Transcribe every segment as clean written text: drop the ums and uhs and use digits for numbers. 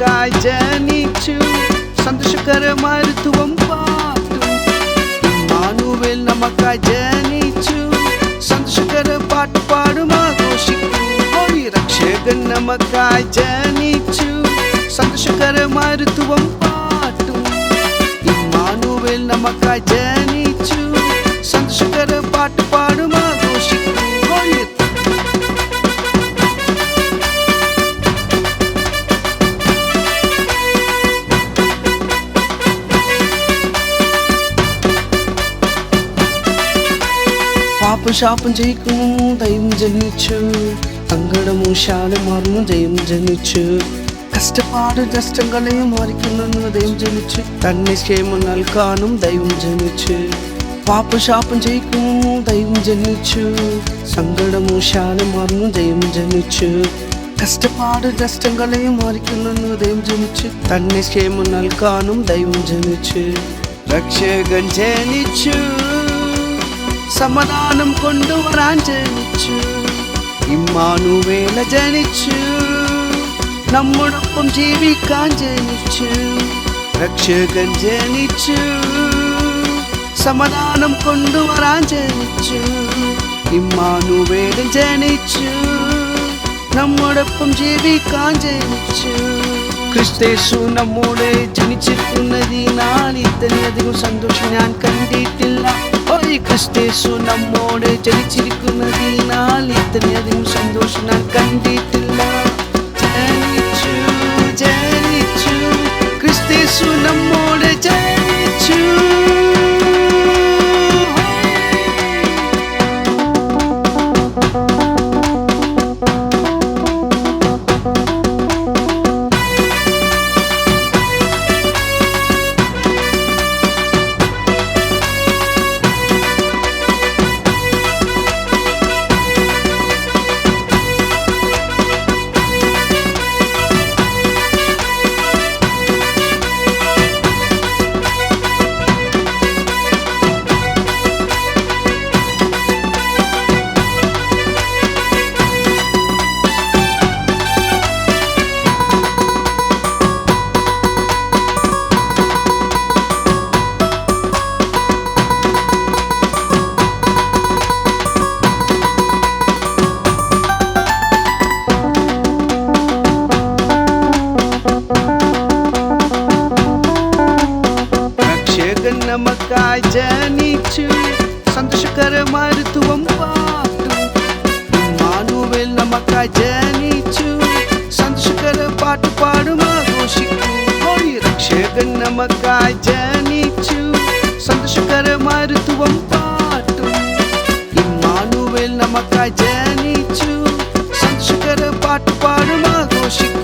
നമുക്കായി ജനിച്ചു, സന്തോഷകരമായ ഋതുവം പാട്ടും. ഇമ്മാനുവേൽ നമുക്കായി ജനിച്ചു, സന്തോഷകര പാട്ട് പാടും ആഘോഷിക്കും. രക്ഷകൻ നമുക്കായി ജനിച്ചു, സന്തോഷകരമായ ഋതുവം പാട്ടും. ഇമ്മാനുവേൽ നമുക്കായി ജനിച്ചു, സന്തോഷകര പാട്ട് പാടും ആഘോഷിക്കും. పాపం శాపం చేయకును దైవం జనించు, സങ്കടമോ ശാലം മാറുന്നു ദൈവം ജനിച്ചു. കഷ്ടപ്പാട് നഷ്ടങ്ങളെയും മാറിക്കുന്നു ദൈവം ജനിച്ചു. തന്നെ ക്ഷേമം നൽകാനും ദൈവം ജനിച്ചു. പാപം ശാപം ജയിക്കുന്നു ദൈവം ജനിച്ചു, സങ്കടമോ ശാലം മാറുന്നു ദൈവം ജനിച്ചു. കഷ്ടപ്പാട് നഷ്ടങ്ങളെയും മാറിക്കുന്നു ദൈവം ജനിച്ചു. തന്നെ ക്ഷേമം നൽകാനും ദൈവം ജനിച്ചു. രക്ഷകൻ ജനിച്ചു, സമാധാനം കൊണ്ടുവരാൻ ജനിച്ചു. ഇമ്മാനുവേൽ ജനിച്ചു, നമ്മോടൊപ്പം ജീവിക്കാൻ ജനിച്ചു. രക്ഷകൻ ജനിച്ചു, സമാധാനം കൊണ്ടുവരാൻ ജനിച്ചു. ഇമ്മാനുവേൽ ജനിച്ചു, നമ്മോടൊപ്പം ജീവിക്കാൻ ജനിച്ചു. ക്രിസ്തേശു നമ്മോടെ ജനിച്ചിരിക്കുന്നതിനാൽ ഇത്രയധികം സന്തോഷം ഞാൻ കണ്ടിട്ടില്ല. ക്രിസ്തേശു നമ്മോടെ ജനിച്ചിരിക്കുന്നതിനാൽ ഇത്രയധികം സന്തോഷം ഞാൻ കണ്ടിട്ടില്ല. ജനിച്ചു ജനിച്ചു, ക്രിസ്തേശു നമ്മോടെ ജനിച്ചു. നമുക്കായി ജനിച്ചു, സന്തോഷകരമായ ഋതുവം പാട്ടും. ഇമ്മാനുവേൽ നമുക്കായി ജനിച്ചു, സന്തോഷകര പാട്ട് പാടും ആഘോഷിക്കും. രക്ഷകൻ നമുക്കായി ജനിച്ചു, സന്തോഷകരമായ ഋതുവം പാട്ടും. ഇമ്മാനുവേൽ നമുക്കായി ജനിച്ചു, സന്തോഷകര പാട്ട് പാടും ആഘോഷിക്കും.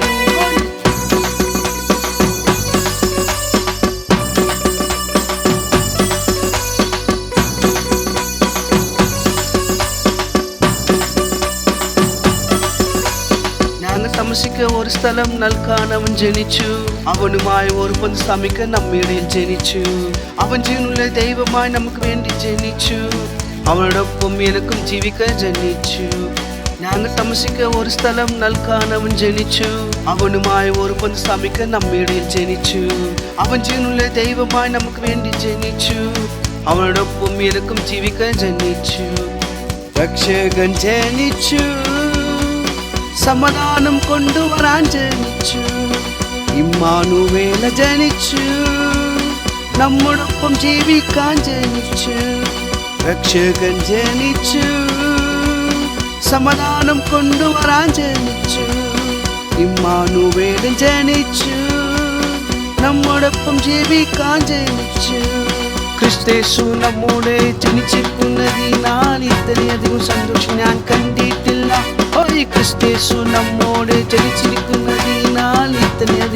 താമസിക്ക ഒരു സ്ഥലം നൽകാൻ അവൻ ജനിച്ചു, അവനുമായി ഒരു ബന്ധം സ്ഥാപിക്കാൻ നമ്മിടയിൽ ജനിച്ചു. അവൻ ജീവനുള്ള ദൈവമായി നമുക്ക് വേണ്ടി ജനിച്ചു, അവനോടൊപ്പം എനക്കും ജീവിക്കാൻ ജനിച്ചു. ഞങ്ങൾ താമസിക്ക ഒരു സ്ഥലം നൽകാൻ അവൻ ജനിച്ചു, അവനുമായി ഒരു ബന്ധം സ്ഥാപിക്കാൻ നമ്മിടയിൽ ജനിച്ചു. അവൻ ജീവനുള്ള ദൈവമായി നമുക്ക് വേണ്ടി ജനിച്ചു, അവനോടൊപ്പം എനക്കും ജീവിക്കാൻ ജനിച്ചു. രക്ഷകൻ ജനിച്ചു, സമാധാനം കൊണ്ടുവരാൻ ജനിച്ചു. ഇമ്മാനുവേൽ ജനിച്ചു, നമ്മോടൊപ്പം ജീവിക്കാൻ ജനിച്ചു. രക്ഷകൻ ജനിച്ചു, സമാധാനം കൊണ്ടുവരാൻ ജനിച്ചു. ഇമ്മാനുവേൽ ജനിച്ചു, നമ്മോടൊപ്പം ജീവിക്കാൻ ജനിച്ചു. ക്രിസ്തേശു നമ്മോടെ ജനിച്ചിരിക്കുന്നതിനാൽ ഇത്രയധികം സന്തോഷം ഞാൻ കണ്ടിട്ടില്ല. ക്രിസ്തേശു നമ്മോടെ ജനിച്ചിരിക്കുന്നതിനാൽ ഇത്രയധികം